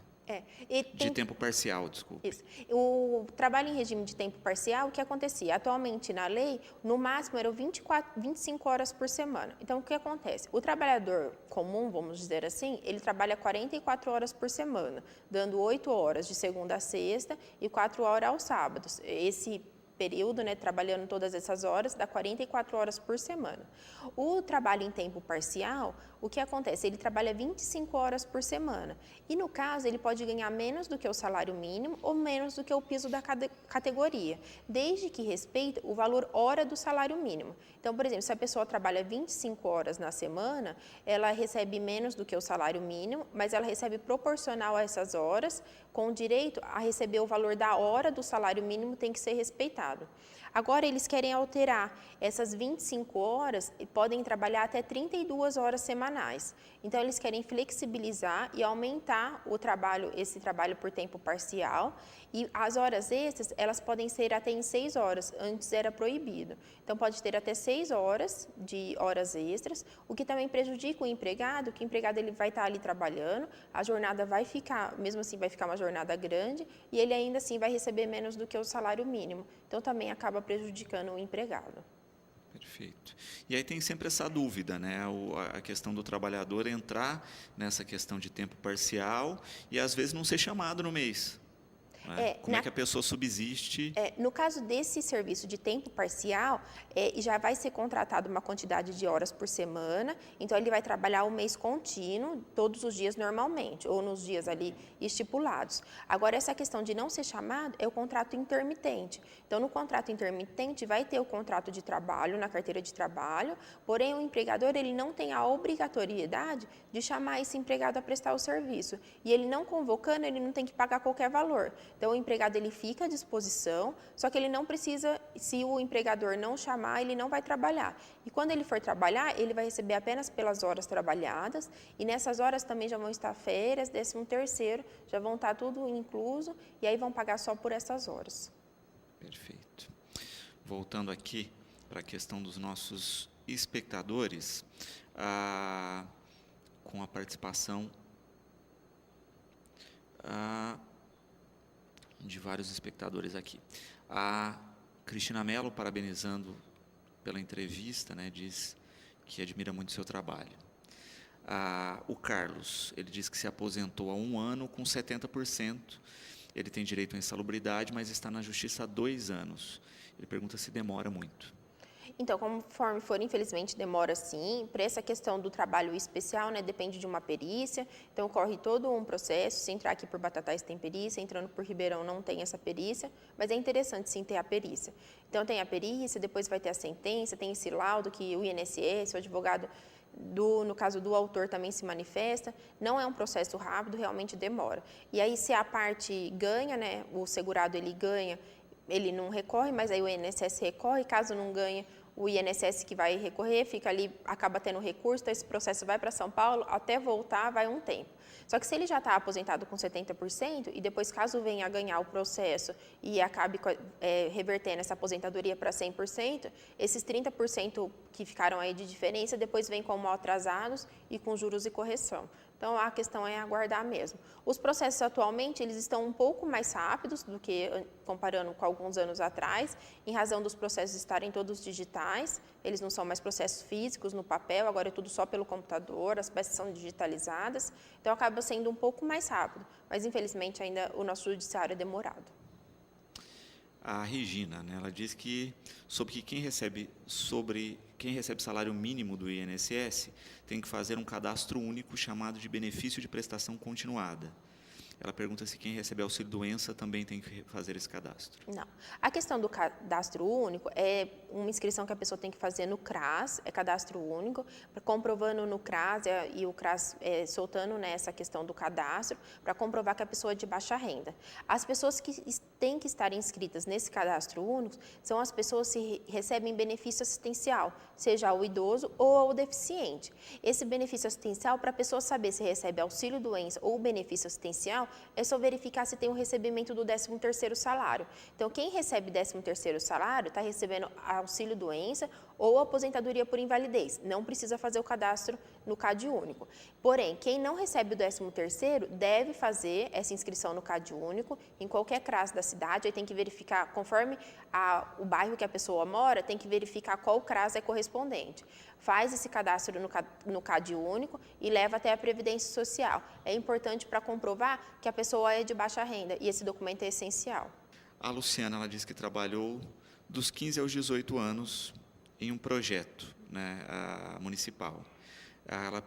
De tempo parcial, desculpa. Isso. O trabalho em regime de tempo parcial, o que acontecia? Atualmente, na lei, no máximo, eram 25 horas por semana. Então, o que acontece? O trabalhador comum, vamos dizer assim, ele trabalha 44 horas por semana, dando 8 horas de segunda a sexta e 4 horas aos sábados. Esse período, né, trabalhando todas essas horas, dá 44 horas por semana. O trabalho em tempo parcial, o que acontece? Ele trabalha 25 horas por semana. E, no caso, ele pode ganhar menos do que o salário mínimo ou menos do que o piso da categoria, desde que respeite o valor hora do salário mínimo. Então, por exemplo, se a pessoa trabalha 25 horas na semana, ela recebe menos do que o salário mínimo, mas ela recebe proporcional a essas horas, com direito a receber o valor da hora do salário mínimo, tem que ser respeitado. Agora, eles querem alterar essas 25 horas e podem trabalhar até 32 horas semanais. Então, eles querem flexibilizar e aumentar esse trabalho por tempo parcial. E as horas extras, elas podem ser até em 6 horas, antes era proibido. Então, pode ter até 6 horas de horas extras, o que também prejudica o empregado, que o empregado ele vai estar ali trabalhando, a jornada vai ficar, mesmo assim vai ficar uma jornada grande, e ele ainda assim vai receber menos do que o salário mínimo. Então, também acaba prejudicando o empregado. Perfeito. E aí tem sempre essa dúvida, né? A questão do trabalhador entrar nessa questão de tempo parcial e, às vezes, não ser chamado no mês. Como é que a pessoa subsiste? No caso desse serviço de tempo parcial, já vai ser contratado uma quantidade de horas por semana, então ele vai trabalhar o mês contínuo, todos os dias normalmente, ou nos dias ali estipulados. Agora, essa questão de não ser chamado é o contrato intermitente. Então, no contrato intermitente, vai ter o contrato de trabalho na carteira de trabalho, porém, o empregador ele não tem a obrigatoriedade de chamar esse empregado a prestar o serviço. E ele não convocando, ele não tem que pagar qualquer valor. Então, o empregado ele fica à disposição, só que ele não precisa, se o empregador não chamar, ele não vai trabalhar. E quando ele for trabalhar, ele vai receber apenas pelas horas trabalhadas, e nessas horas também já vão estar férias, 13º, já vão estar tudo incluso, e aí vão pagar só por essas horas. Perfeito. Voltando aqui para a questão dos nossos espectadores, com a participação de vários espectadores aqui. A Cristina Mello, parabenizando pela entrevista, né, diz que admira muito o seu trabalho. O Carlos, ele diz que se aposentou há 1 ano com 70%. Ele tem direito à insalubridade, mas está na justiça há 2 anos. Ele pergunta se demora muito. Então, conforme for, infelizmente, demora sim. Para essa questão do trabalho especial, né, depende de uma perícia. Então, corre todo um processo. Se entrar aqui por Batatais tem perícia, entrando por Ribeirão não tem essa perícia, mas é interessante sim ter a perícia. Então, tem a perícia, depois vai ter a sentença, tem esse laudo que o INSS, o advogado, no caso do autor, também se manifesta. Não é um processo rápido, realmente demora. E aí, se a parte ganha, né, o segurado ele ganha, ele não recorre, mas aí o INSS recorre, caso não ganhe, o INSS que vai recorrer, fica ali, acaba tendo recurso, então esse processo vai para São Paulo, até voltar vai um tempo. Só que se ele já está aposentado com 70% e depois, caso venha a ganhar o processo e acabe revertendo essa aposentadoria para 100%, esses 30% que ficaram aí de diferença, depois vem como atrasados e com juros e correção. Então, a questão é aguardar mesmo. Os processos atualmente, eles estão um pouco mais rápidos do que comparando com alguns anos atrás, em razão dos processos estarem todos digitais, eles não são mais processos físicos no papel, agora é tudo só pelo computador, as peças são digitalizadas, então acaba sendo um pouco mais rápido, mas infelizmente ainda o nosso judiciário é demorado. A Regina, né, ela diz que quem recebe salário mínimo do INSS tem que fazer um cadastro único chamado de benefício de prestação continuada. Ela pergunta se quem recebe auxílio-doença também tem que fazer esse cadastro. Não. A questão do cadastro único é uma inscrição que a pessoa tem que fazer no CRAS, é cadastro único, comprovando no CRAS, e o CRAS soltando nessa questão do cadastro, para comprovar que a pessoa é de baixa renda. As pessoas que têm que estar inscritas nesse cadastro único são as pessoas que recebem benefício assistencial, seja o idoso ou o deficiente. Esse benefício assistencial, para a pessoa saber se recebe auxílio-doença ou benefício assistencial, é só verificar se tem o recebimento do 13º salário. Então, quem recebe 13º salário está recebendo auxílio-doença ou aposentadoria por invalidez. Não precisa fazer o cadastro no CAD único. Porém, quem não recebe o 13º deve fazer essa inscrição no CAD único em qualquer CRAS da cidade. Aí tem que verificar, conforme o bairro que a pessoa mora, tem que verificar qual CRAS é correspondente. Faz esse cadastro no CAD único e leva até a Previdência Social. É importante para comprovar que a pessoa é de baixa renda e esse documento é essencial. A Luciana, ela diz que trabalhou dos 15 aos 18 anos em um projeto, né, municipal. Ela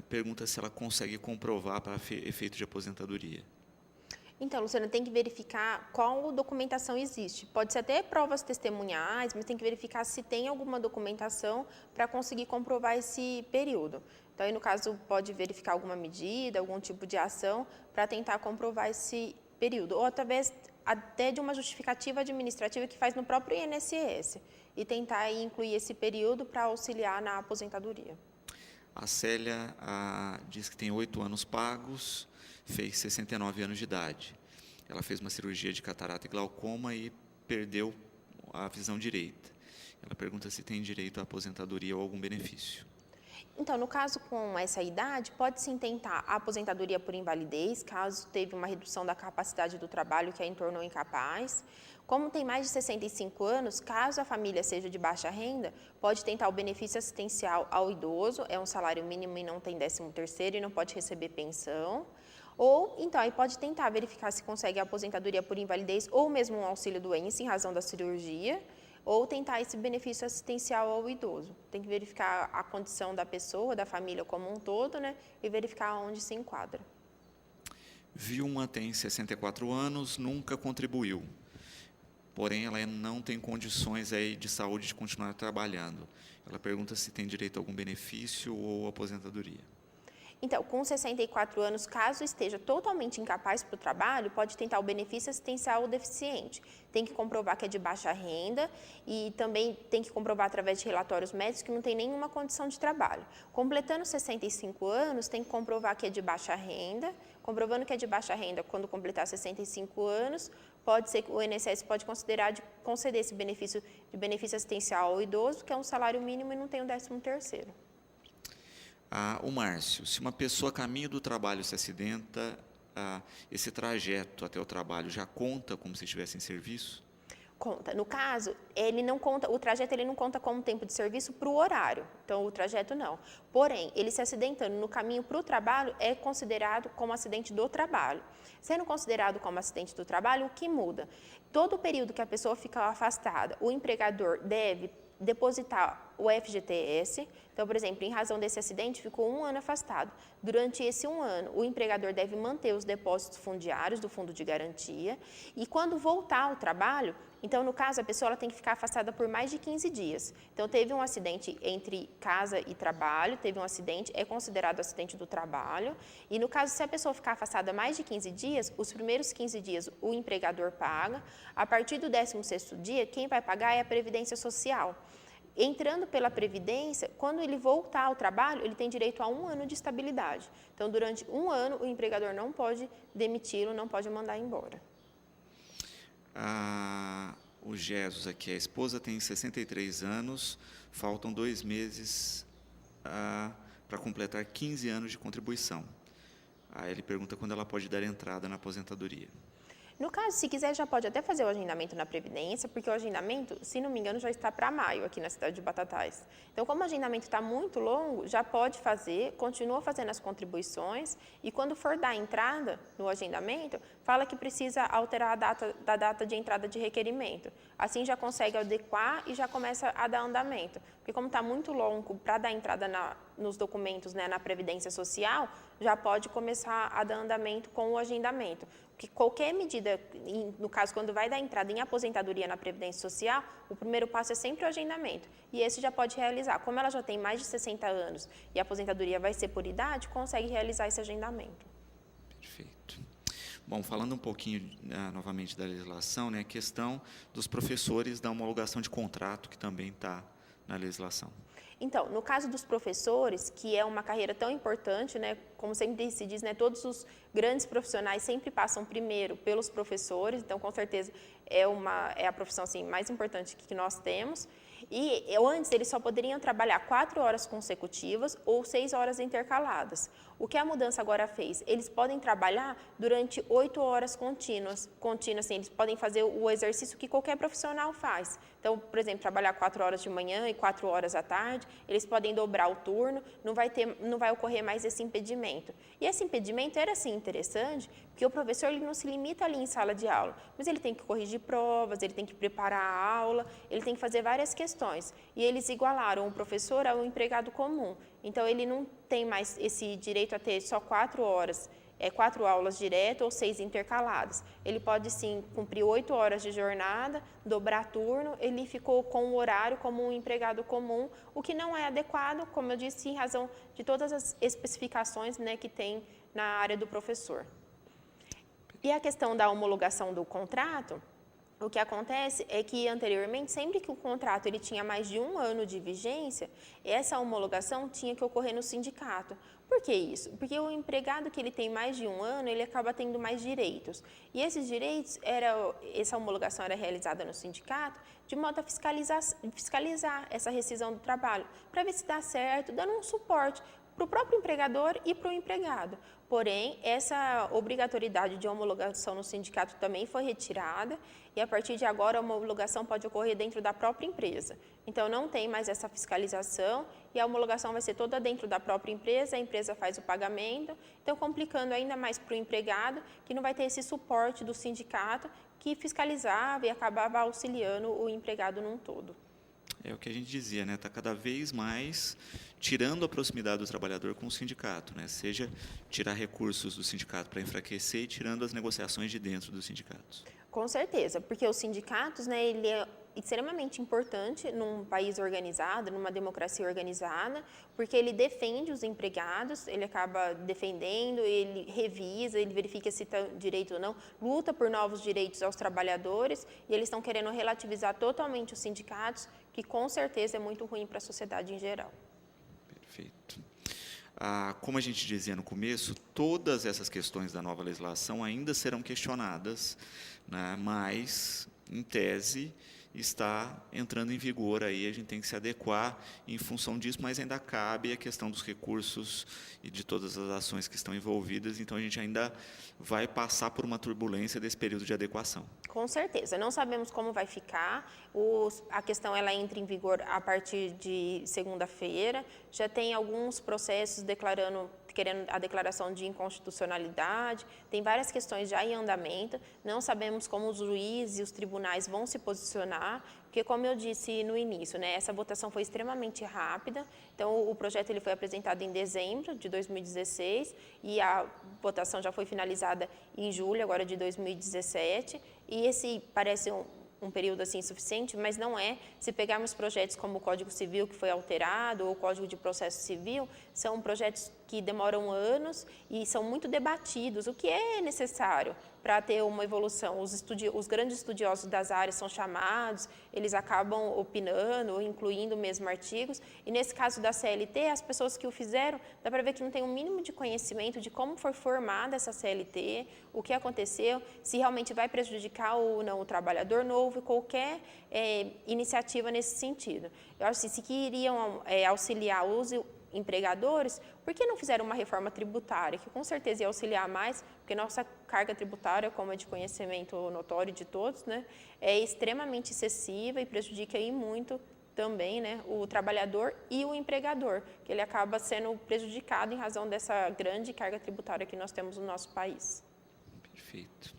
pergunta se ela consegue comprovar para efeito de aposentadoria. Então, Luciana, tem que verificar qual documentação existe. Pode ser até provas testemunhais, mas tem que verificar se tem alguma documentação para conseguir comprovar esse período. Então, aí, no caso, pode verificar alguma medida, algum tipo de ação para tentar comprovar esse período. Ou através até de uma justificativa administrativa que faz no próprio INSS e tentar aí, incluir esse período para auxiliar na aposentadoria. A Célia diz que tem 8 anos pagos, fez 69 anos de idade. Ela fez uma cirurgia de catarata e glaucoma e perdeu a visão direita. Ela pergunta se tem direito à aposentadoria ou algum benefício. Então, no caso com essa idade, pode-se tentar a aposentadoria por invalidez, caso teve uma redução da capacidade do trabalho que a tornou incapaz. Como tem mais de 65 anos, caso a família seja de baixa renda, pode tentar o benefício assistencial ao idoso, é um salário mínimo e não tem 13º e não pode receber pensão. Ou, então, aí pode tentar verificar se consegue a aposentadoria por invalidez ou mesmo um auxílio-doença em razão da cirurgia, ou tentar esse benefício assistencial ao idoso. Tem que verificar a condição da pessoa, da família como um todo, né, e verificar onde se enquadra. Vilma tem 64 anos, nunca contribuiu. Porém, ela não tem condições aí de saúde de continuar trabalhando. Ela pergunta se tem direito a algum benefício ou aposentadoria. Então, com 64 anos, caso esteja totalmente incapaz para o trabalho, pode tentar o benefício assistencial ao deficiente. Tem que comprovar que é de baixa renda e também tem que comprovar através de relatórios médicos que não tem nenhuma condição de trabalho. Completando 65 anos, tem que comprovar que é de baixa renda. Comprovando que é de baixa renda, quando completar 65 anos, pode ser que o INSS pode considerar de conceder esse benefício assistencial ao idoso, que é um salário mínimo e não tem o 13º. O Márcio, se uma pessoa a caminho do trabalho se acidenta, esse trajeto até o trabalho já conta como se estivesse em serviço? Conta. No caso, o trajeto ele não conta como tempo de serviço para o horário. Então, o trajeto não. Porém, ele se acidentando no caminho para o trabalho é considerado como acidente do trabalho. Sendo considerado como acidente do trabalho, o que muda? Todo o período que a pessoa fica afastada, o empregador deve depositar o FGTS. Então, por exemplo, em razão desse acidente, ficou 1 ano afastado. Durante esse 1 ano, o empregador deve manter os depósitos fundiários do fundo de garantia e quando voltar ao trabalho, então, no caso, a pessoa ela tem que ficar afastada por mais de 15 dias. Então, teve um acidente entre casa e trabalho, teve um acidente, é considerado acidente do trabalho. E, no caso, se a pessoa ficar afastada mais de 15 dias, os primeiros 15 dias o empregador paga. A partir do 16º dia, quem vai pagar é a Previdência Social. Entrando pela Previdência, quando ele voltar ao trabalho, ele tem direito a 1 ano de estabilidade. Então, durante 1 ano, o empregador não pode demiti-lo, não pode mandar embora. O Jesus aqui, a esposa tem 63 anos, faltam 2 meses para completar 15 anos de contribuição. Aí ele pergunta quando ela pode dar entrada na aposentadoria. No caso, se quiser, já pode até fazer o agendamento na Previdência, porque o agendamento, se não me engano, já está para maio aqui na cidade de Batatais. Então, como o agendamento está muito longo, já pode fazer, continua fazendo as contribuições e quando for dar entrada no agendamento, fala que precisa alterar a data de entrada de requerimento. Assim já consegue adequar e já começa a dar andamento. Porque como está muito longo para dar entrada nos documentos, né, na Previdência Social, já pode começar a dar andamento com o agendamento. Porque qualquer medida, no caso, quando vai dar entrada em aposentadoria na Previdência Social, o primeiro passo é sempre o agendamento. E esse já pode realizar. Como ela já tem mais de 60 anos e a aposentadoria vai ser por idade, consegue realizar esse agendamento. Perfeito. Bom, falando um pouquinho novamente da legislação, né, a questão dos professores da homologação de contrato, que também está na legislação. Então, no caso dos professores, que é uma carreira tão importante, né, como sempre se diz, né, todos os grandes profissionais sempre passam primeiro pelos professores, então, com certeza, é a profissão assim, mais importante que nós temos. E antes eles só poderiam trabalhar 4 horas consecutivas ou 6 horas intercaladas. O que a mudança agora fez? Eles podem trabalhar durante 8 horas contínuas, assim, eles podem fazer o exercício que qualquer profissional faz. Então, por exemplo, trabalhar 4 horas de manhã e 4 horas à tarde, eles podem dobrar o turno, não vai ocorrer mais esse impedimento. E esse impedimento era, assim, interessante, porque o professor ele não se limita ali em sala de aula, mas ele tem que corrigir provas, ele tem que preparar a aula, ele tem que fazer várias questões. E eles igualaram o professor ao empregado comum. Então, ele não tem mais esse direito a ter só 4 horas, 4 aulas direto ou 6 intercaladas. Ele pode, sim, cumprir 8 horas de jornada, dobrar turno, ele ficou com o horário como um empregado comum, o que não é adequado, como eu disse, em razão de todas as especificações, né, que tem na área do professor. E a questão da homologação do contrato, o que acontece é que, anteriormente, sempre que o contrato ele tinha mais de 1 ano de vigência, essa homologação tinha que ocorrer no sindicato. Por que isso? Porque o empregado que ele tem mais de 1 ano, ele acaba tendo mais direitos. E esses direitos, essa homologação era realizada no sindicato de modo a fiscalizar essa rescisão do trabalho, para ver se dá certo, dando um suporte para o próprio empregador e para o empregado. Porém, essa obrigatoriedade de homologação no sindicato também foi retirada e, a partir de agora, a homologação pode ocorrer dentro da própria empresa. Então, não tem mais essa fiscalização e a homologação vai ser toda dentro da própria empresa, a empresa faz o pagamento, então complicando ainda mais para o empregado, que não vai ter esse suporte do sindicato que fiscalizava e acabava auxiliando o empregado num todo. É o que a gente dizia, né? Está cada vez mais tirando a proximidade do trabalhador com o sindicato, né? Seja tirar recursos do sindicato para enfraquecer e tirando as negociações de dentro dos sindicatos. Com certeza, porque os sindicatos, né, ele é extremamente importante num país organizado, numa democracia organizada, porque ele defende os empregados, ele acaba defendendo, ele revisa, ele verifica se está direito ou não, luta por novos direitos aos trabalhadores, e eles estão querendo relativizar totalmente os sindicatos, que com certeza é muito ruim para a sociedade em geral. Perfeito. Como a gente dizia no começo, todas essas questões da nova legislação ainda serão questionadas, né, mas, em tese, está entrando em vigor, aí a gente tem que se adequar em função disso, mas ainda cabe a questão dos recursos e de todas as ações que estão envolvidas, então a gente ainda vai passar por uma turbulência desse período de adequação. Com certeza, não sabemos como vai ficar, a questão ela entra em vigor a partir de segunda-feira, já tem alguns processos querendo a declaração de inconstitucionalidade, tem várias questões já em andamento, não sabemos como os juízes e os tribunais vão se posicionar, porque, como eu disse no início, né, essa votação foi extremamente rápida, então o projeto ele foi apresentado em dezembro de 2016 e a votação já foi finalizada em julho agora de 2017, e esse parece um período assim suficiente, mas não é. Se pegarmos projetos como o Código Civil, que foi alterado, ou o Código de Processo Civil, são projetos que demoram anos e são muito debatidos, o que é necessário para ter uma evolução. Os grandes estudiosos das áreas são chamados, eles acabam opinando, incluindo mesmo artigos, e nesse caso da CLT, as pessoas que o fizeram, dá para ver que não tem um mínimo de conhecimento de como foi formada essa CLT, o que aconteceu, se realmente vai prejudicar ou não o trabalhador, não houve qualquer iniciativa nesse sentido. Eu acho que se queriam auxiliar os empregadores, por que não fizeram uma reforma tributária, que com certeza ia auxiliar mais, porque nossa carga tributária, como é de conhecimento notório de todos, né, é extremamente excessiva e prejudica aí muito também, né, o trabalhador e o empregador, que ele acaba sendo prejudicado em razão dessa grande carga tributária que nós temos no nosso país. Perfeito.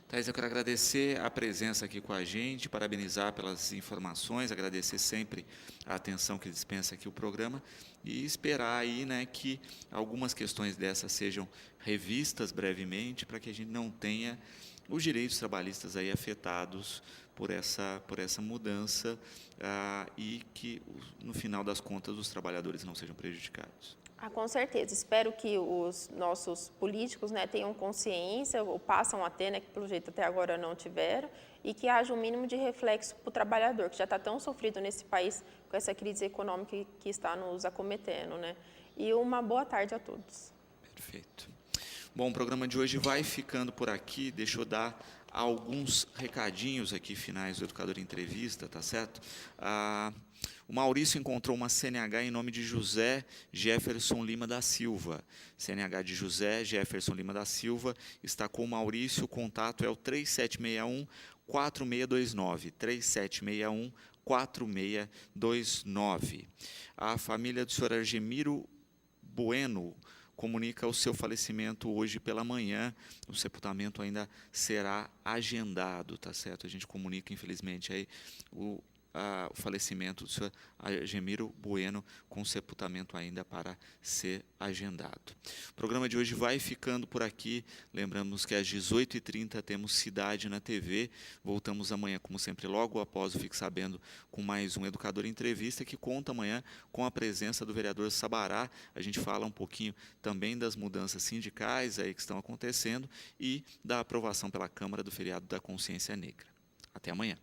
Thais, eu quero agradecer a presença aqui com a gente, parabenizar pelas informações, agradecer sempre a atenção que dispensa aqui o programa e esperar aí, né, que algumas questões dessas sejam revistas brevemente para que a gente não tenha os direitos trabalhistas aí afetados por essa mudança e que, no final das contas, os trabalhadores não sejam prejudicados. Com certeza. Espero que os nossos políticos, né, tenham consciência, ou passam a ter, né, que pelo jeito até agora não tiveram, e que haja um mínimo de reflexo para o trabalhador, que já está tão sofrido nesse país com essa crise econômica que está nos acometendo, né? E uma boa tarde a todos. Perfeito. Bom, o programa de hoje vai ficando por aqui. Deixa eu dar alguns recadinhos aqui finais do Educador Entrevista, tá certo? O Maurício encontrou uma CNH em nome de José Jefferson Lima da Silva. CNH de José Jefferson Lima da Silva está com o Maurício, o contato é o 3761-4629, 3761-4629. A família do senhor Argemiro Bueno comunica o seu falecimento hoje pela manhã. O sepultamento ainda será agendado, tá certo? A gente comunica, infelizmente, aí o falecimento do senhor Argemiro Bueno, com sepultamento ainda para ser agendado. O programa de hoje vai ficando por aqui. Lembramos que às 18h30 temos Cidade na TV. Voltamos amanhã, como sempre, logo após o Fique Sabendo, com mais um Educador Entrevista, que conta amanhã com a presença do vereador Sabará. A gente fala um pouquinho também das mudanças sindicais aí que estão acontecendo e da aprovação pela Câmara do feriado da Consciência Negra. Até amanhã.